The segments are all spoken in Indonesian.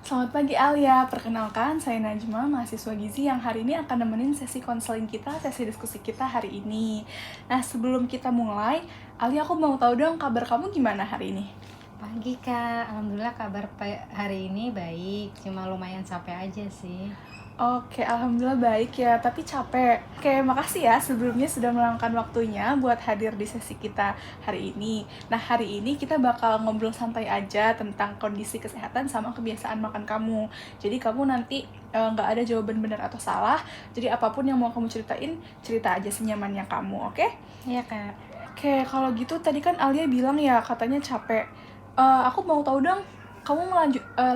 Selamat pagi Alia, perkenalkan saya Najma, mahasiswa Gizi yang hari ini akan nemenin sesi konseling kita, sesi diskusi kita hari ini. Nah sebelum kita mulai, Alia aku mau tahu dong kabar kamu gimana hari ini? Pagi Kak, alhamdulillah kabar hari ini baik, cuma lumayan capek aja sih. Oke, alhamdulillah baik ya, tapi capek. Oke, makasih ya sebelumnya sudah meluangkan waktunya buat hadir di sesi kita hari ini. Nah, hari ini kita bakal ngobrol santai aja tentang kondisi kesehatan sama kebiasaan makan kamu. Jadi kamu nanti nggak ada jawaban benar atau salah. Jadi apapun yang mau kamu ceritain, cerita aja senyamannya kamu, oke? Iya Kak. Oke, kalau gitu tadi kan Alia bilang ya katanya capek. Aku mau tahu dong, kamu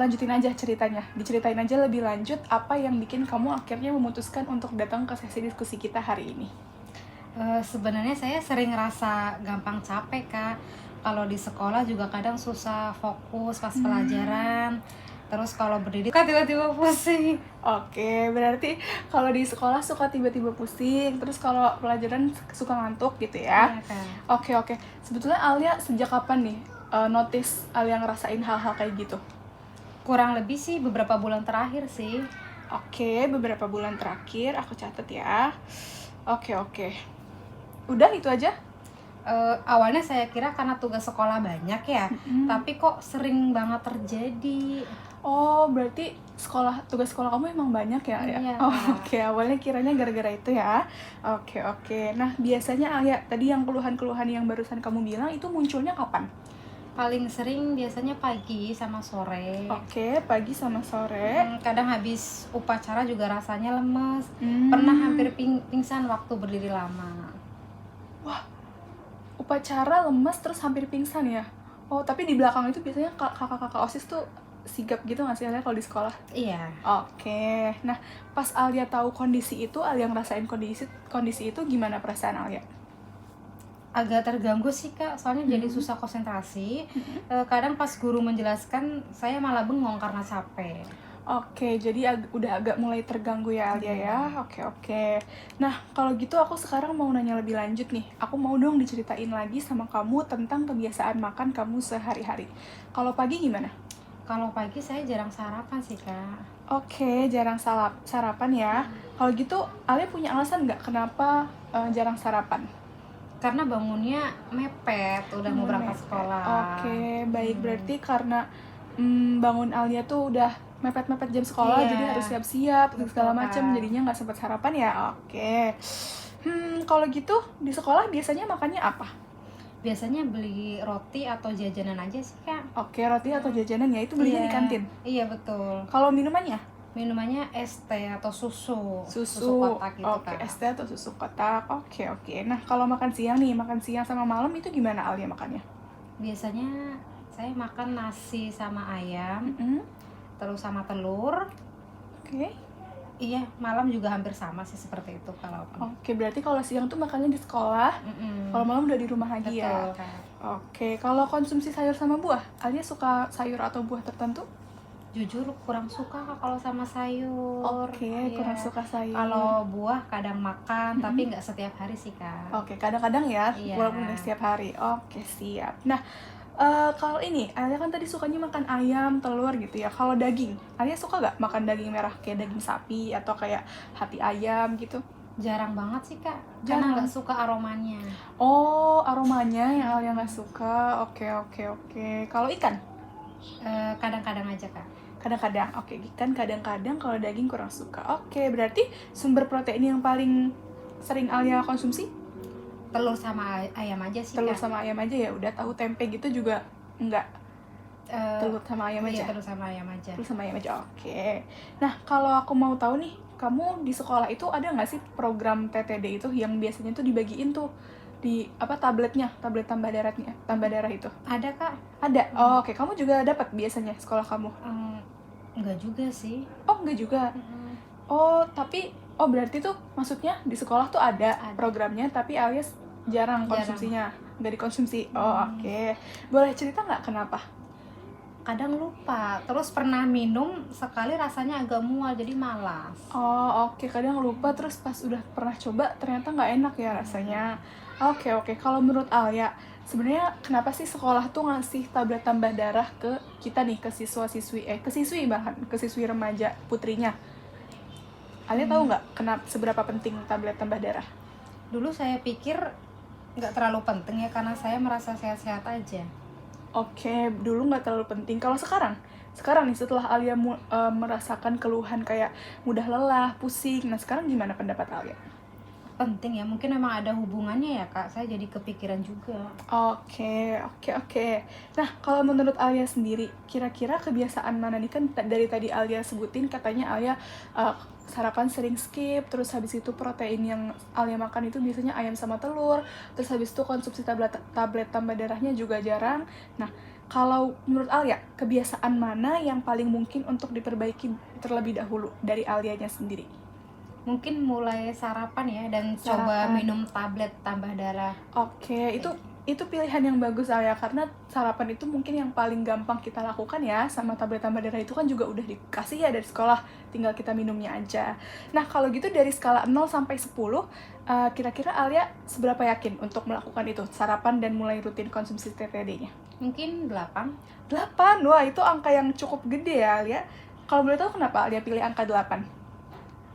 lanjutin aja ceritanya. Diceritain aja lebih lanjut apa yang bikin kamu akhirnya memutuskan untuk datang ke sesi diskusi kita hari ini. Sebenarnya saya sering ngerasa gampang capek Kak. Kalau di sekolah juga kadang susah fokus pas pelajaran. Terus kalau berdiri kan tiba-tiba pusing. Oke, berarti kalau di sekolah suka tiba-tiba pusing, terus kalau pelajaran suka ngantuk gitu ya? Iya Kak. Oke. Sebetulnya Alia sejak kapan nih notice Alia ngerasain hal-hal kayak gitu? Kurang lebih sih beberapa bulan terakhir sih. Oke, beberapa bulan terakhir aku catat ya. Oke. Udah itu aja? Awalnya saya kira karena tugas sekolah banyak ya, tapi kok sering banget terjadi. Oh, berarti tugas sekolah kamu emang banyak ya? Iya. Oh, oke. Awalnya kiranya gara-gara itu ya. Oke. Nah, biasanya Alia, tadi yang keluhan-keluhan yang barusan kamu bilang itu munculnya kapan? Paling sering biasanya pagi sama sore. Oke, pagi sama sore. Kadang habis upacara juga rasanya lemes. Pernah hampir pingsan waktu berdiri lama. Wah, upacara lemes terus hampir pingsan ya? Oh, tapi di belakang itu biasanya kakak-kakak OSIS tuh sigap gitu nggak sih Alia kalau di sekolah? Iya. Oke. Nah, pas Alia tahu kondisi itu, Alia ngerasain kondisi itu gimana perasaan Alia? Agak terganggu sih Kak, soalnya jadi susah konsentrasi. Kadang pas guru menjelaskan, saya malah bengong karena capek. Oke, jadi udah agak mulai terganggu ya Alia ya. Oke. Nah, kalau gitu aku sekarang mau nanya lebih lanjut nih. Aku mau dong diceritain lagi sama kamu tentang kebiasaan makan kamu sehari-hari. Kalau pagi gimana? Kalau pagi saya jarang sarapan sih Kak. Oke, jarang sarapan ya. Kalau gitu, Alia punya alasan nggak kenapa jarang sarapan? Karena bangunnya mepet, udah mau berangkat sekolah. Oke, baik. Berarti karena bangun Alia tuh udah mepet-mepet jam sekolah, Iya, jadi harus siap-siap segala betul, macam, Kak. jadinya nggak sempat sarapan ya. Oke. Kalau gitu di sekolah biasanya makannya apa? Biasanya beli roti atau jajanan aja sih Kak. Oke, roti atau jajanan ya, itu belinya di kantin. Iya betul. Kalau minumannya? Minumannya es teh atau susu kotak gitu Oke, Kak. es teh atau susu kotak. Oke. Nah, kalau makan siang sama malam itu gimana Alia makannya? Biasanya saya makan nasi sama ayam, terus sama telur. Oke. Iya, malam juga hampir sama sih seperti itu kalau aku. Oke, berarti kalau siang tuh makannya di sekolah, kalau malam udah di rumah lagi ya. Betul Kak. Oke, kalau konsumsi sayur sama buah, Alia suka sayur atau buah tertentu? Jujur kurang suka Kak kalau sama sayur. Oke, Iya. kurang suka sayur. Kalau buah kadang makan, tapi nggak setiap hari sih Kak. Oke, kadang-kadang ya, Iya. walaupun nggak setiap hari. Oke, siap. Nah, kalau ini, Alia kan tadi sukanya makan ayam, telur gitu ya. Kalau daging, Alia suka nggak makan daging merah kayak daging sapi atau kayak hati ayam gitu? Jarang banget sih Kak, Jarang. karena nggak suka aromanya. Oh, aromanya yang Alia nggak suka. Oke. Kalau ikan? Kadang-kadang aja Kak. Kadang-kadang, oke, ikan kadang-kadang, kalau daging kurang suka. Oke, berarti sumber protein yang paling sering Alia konsumsi? Telur sama ayam aja sih Telur Kak. sama ayam aja ya, udah. Tahu tempe gitu juga enggak? Telur sama ayam aja? Iya, telur sama ayam aja. Telur sama ayam aja, oke. Nah, kalau aku mau tahu nih, kamu di sekolah itu ada nggak sih program TTD itu yang biasanya tuh dibagiin tuh di tablet tambah darah itu? Ada Kak. Ada. Oh, oke. Kamu juga dapat biasanya sekolah kamu? Enggak juga sih. Oh, enggak juga. Berarti tuh maksudnya di sekolah tuh ada programnya, tapi alias jarang konsumsinya, nggak dikonsumsi. Oke. Boleh cerita nggak kenapa? Kadang lupa, terus pernah minum sekali rasanya agak mual jadi malas. Oke. Kadang lupa, terus pas udah pernah coba ternyata nggak enak ya rasanya. Oke, oke. Kalau menurut Alia, sebenarnya kenapa sih sekolah tuh ngasih tablet tambah darah ke kita nih, ke siswa-siswi, ke siswi bahkan, ke siswi remaja putrinya? Alia tahu Hmm, nggak kenapa seberapa penting tablet tambah darah? dulu saya pikir nggak terlalu penting ya karena saya merasa sehat-sehat aja. Oke, dulu nggak terlalu penting. Kalau sekarang? Sekarang nih setelah Alia merasakan keluhan kayak mudah lelah, pusing. Nah, sekarang gimana pendapat Alia? Penting ya, mungkin memang ada hubungannya ya Kak, saya jadi kepikiran juga. Oke, oke, oke. Nah, kalau menurut Alia sendiri, kira-kira kebiasaan mana nih, kan dari tadi Alia sebutin katanya Alia uh, sarapan sering skip, terus habis itu protein yang Alia makan itu biasanya ayam sama telur, terus habis itu konsumsi tablet tambah darahnya juga jarang. Nah, kalau menurut Alia, kebiasaan mana yang paling mungkin untuk diperbaiki terlebih dahulu dari Alianya sendiri? Mungkin mulai sarapan ya dan coba Sarapan. minum tablet tambah darah. Oke, itu pilihan yang bagus Alia, karena sarapan itu mungkin yang paling gampang kita lakukan ya, sama tablet tambah darah itu kan juga udah dikasih ya dari sekolah, tinggal kita minumnya aja. Nah, kalau gitu dari skala 0 sampai 10, kira-kira Alia seberapa yakin untuk melakukan itu, sarapan dan mulai rutin konsumsi TTD-nya? Mungkin 8. 8, wah itu angka yang cukup gede ya Alia. Kalau boleh tahu kenapa Alia pilih angka 8?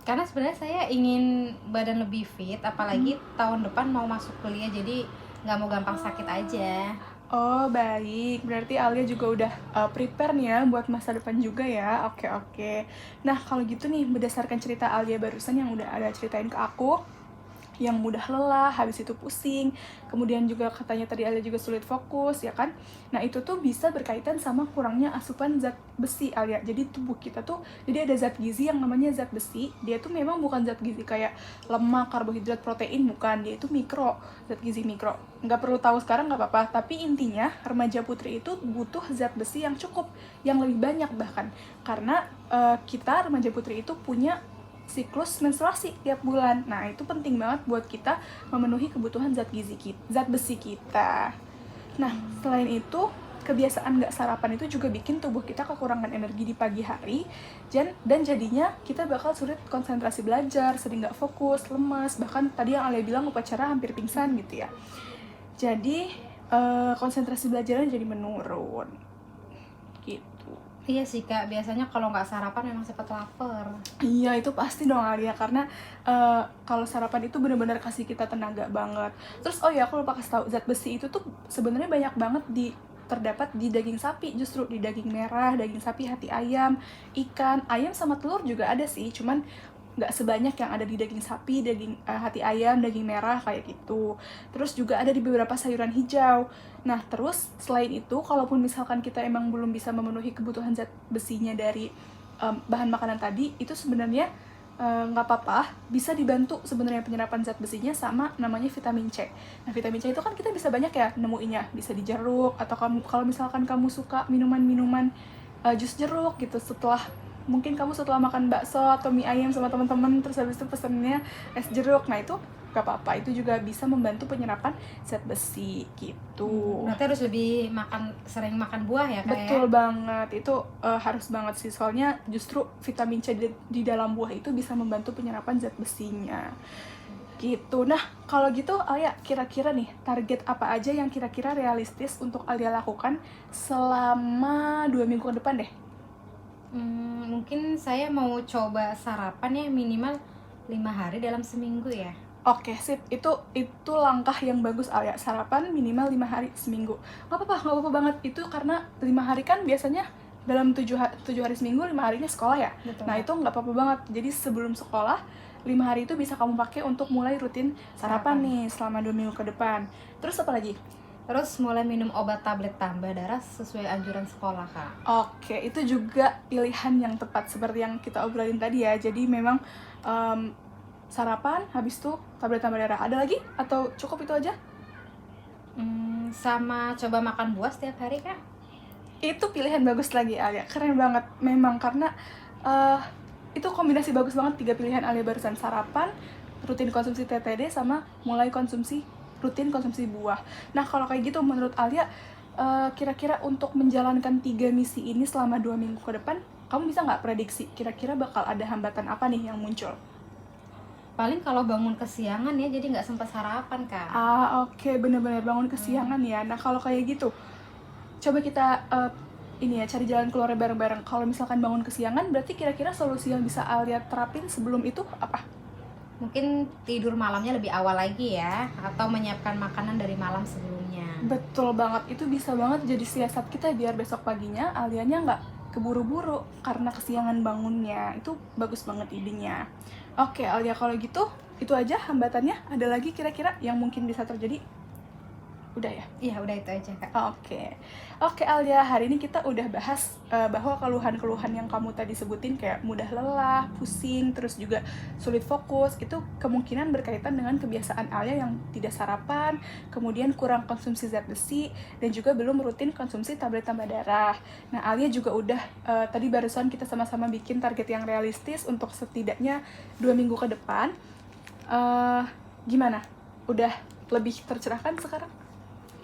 Karena sebenarnya saya ingin badan lebih fit, apalagi tahun depan mau masuk kuliah, jadi nggak mau gampang sakit aja. Oh, baik. Berarti Alia juga udah prepare nih ya buat masa depan juga ya. Oke, oke. Nah, kalau gitu nih, berdasarkan cerita Alia barusan yang udah ada ceritain ke aku, yang mudah lelah, habis itu pusing, kemudian juga katanya tadi Alia juga sulit fokus, ya kan? Nah, itu tuh bisa berkaitan sama kurangnya asupan zat besi, Alia. Jadi tubuh kita tuh, jadi ada zat gizi yang namanya zat besi, dia tuh memang bukan zat gizi kayak lemak, karbohidrat, protein, bukan. Dia itu mikro, zat gizi mikro. Nggak perlu tahu sekarang nggak apa-apa, tapi intinya remaja putri itu butuh zat besi yang cukup, yang lebih banyak bahkan. Karena kita remaja putri itu punya siklus menstruasi tiap bulan. Nah, itu penting banget buat kita memenuhi kebutuhan zat gizi kita, zat besi kita. Nah, selain itu, kebiasaan nggak sarapan itu juga bikin tubuh kita kekurangan energi di pagi hari, dan jadinya kita bakal sulit konsentrasi belajar, sering nggak fokus, lemas, bahkan tadi yang Alia bilang upacara hampir pingsan gitu ya. Jadi, konsentrasi belajarnya jadi menurun. Gitu. Iya sih Kak, biasanya kalau nggak sarapan memang cepat lapar. Iya, itu pasti dong Alia, karena kalau sarapan itu benar-benar kasih kita tenaga banget. Terus oh ya, aku lupa kasih tahu, zat besi itu tuh sebenarnya banyak banget terdapat di daging sapi, justru di daging merah, daging sapi, hati ayam, ikan, ayam sama telur juga ada sih, cuman nggak sebanyak yang ada di daging sapi, daging hati ayam, daging merah kayak gitu. Terus juga ada di beberapa sayuran hijau. Nah, terus selain itu, kalaupun misalkan kita emang belum bisa memenuhi kebutuhan zat besinya dari bahan makanan tadi, itu sebenarnya nggak apa-apa, bisa dibantu sebenarnya penyerapan zat besinya sama namanya vitamin C. Nah, vitamin C itu kan kita bisa banyak ya nemuinya, bisa di jeruk, atau kalau misalkan kamu suka minuman-minuman jus jeruk gitu, mungkin kamu setelah makan bakso atau mie ayam sama teman-teman, terus habis itu pesennya es jeruk, nah itu gak apa-apa, itu juga bisa membantu penyerapan zat besi gitu. Berarti harus lebih sering makan buah ya Kak ya? Betul banget, itu harus banget sih, soalnya justru vitamin C di dalam buah itu bisa membantu penyerapan zat besinya gitu. Nah, kalau gitu Alia, kira-kira nih target apa aja yang kira-kira realistis untuk Alia lakukan selama 2 minggu ke depan deh? Mungkin saya mau coba sarapan ya minimal 5 hari dalam seminggu ya. Oke, sip. Itu langkah yang bagus, Alia. Sarapan minimal 5 hari seminggu. Nggak apa-apa banget. Itu karena 5 hari kan biasanya dalam 7 hari seminggu, 5 harinya sekolah ya. Betul. Nah, itu nggak apa-apa banget. Jadi sebelum sekolah, 5 hari itu bisa kamu pakai untuk mulai rutin sarapan nih selama 2 minggu ke depan. Terus apa lagi? Terus mulai minum obat tablet tambah darah sesuai anjuran sekolah Kak. Oke, itu juga pilihan yang tepat seperti yang kita obrolin tadi ya. Jadi memang sarapan, habis itu tablet tambah darah. Ada lagi? Atau cukup itu aja? Sama coba makan buah setiap hari Kak. Itu pilihan bagus lagi Alia, keren banget memang, karena itu kombinasi bagus banget, 3 pilihan Alia barusan: sarapan, rutin konsumsi TTD, sama mulai rutin konsumsi buah. Nah, kalau kayak gitu menurut Alia, kira-kira untuk menjalankan 3 misi ini selama 2 minggu ke depan, kamu bisa nggak prediksi kira-kira bakal ada hambatan apa nih yang muncul? Paling kalau bangun kesiangan ya, jadi nggak sempat sarapan kak. Oke, bener-bener bangun kesiangan ya. Nah, kalau kayak gitu, coba kita ini ya, cari jalan keluarnya bareng-bareng. Kalau misalkan bangun kesiangan, berarti kira-kira solusi yang bisa Alia terapin sebelum itu apa? Mungkin tidur malamnya lebih awal lagi ya, atau menyiapkan makanan dari malam sebelumnya. Betul banget, itu bisa banget jadi siasat kita biar besok paginya Alianya nggak keburu-buru karena kesiangan bangunnya. Itu bagus banget idenya. Oke, Alia, kalau gitu, itu aja hambatannya. Ada lagi kira-kira yang mungkin bisa terjadi? Udah ya? Iya, udah itu aja kak. Oke Alia, hari ini kita udah bahas bahwa keluhan-keluhan yang kamu tadi sebutin kayak mudah lelah, pusing, terus juga sulit fokus, itu kemungkinan berkaitan dengan kebiasaan Alia yang tidak sarapan, kemudian kurang konsumsi zat besi, dan juga belum rutin konsumsi tablet tambah darah. Nah, Alia juga udah tadi barusan kita sama-sama bikin target yang realistis untuk setidaknya 2 minggu ke depan. Gimana? Udah lebih tercerahkan sekarang?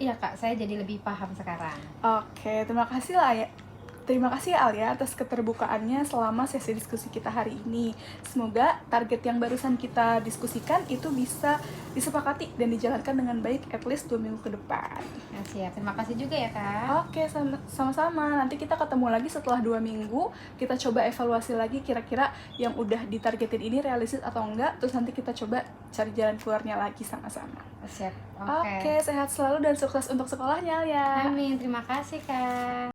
Iya kak, saya jadi lebih paham sekarang. Oke, terima kasih lah ya. Terima kasih Alia atas keterbukaannya selama sesi diskusi kita hari ini. Semoga target yang barusan kita diskusikan itu bisa disepakati dan dijalankan dengan baik at least 2 minggu ke depan. Nah, siap, terima kasih juga ya kak. Oke, sama-sama. Nanti kita ketemu lagi setelah 2 minggu. Kita coba evaluasi lagi kira-kira yang udah ditargetin ini realistis atau enggak. Terus nanti kita coba cari jalan keluarnya lagi sama-sama. Siap, Oke, sehat selalu dan sukses untuk sekolahnya Alia. Amin, terima kasih kak.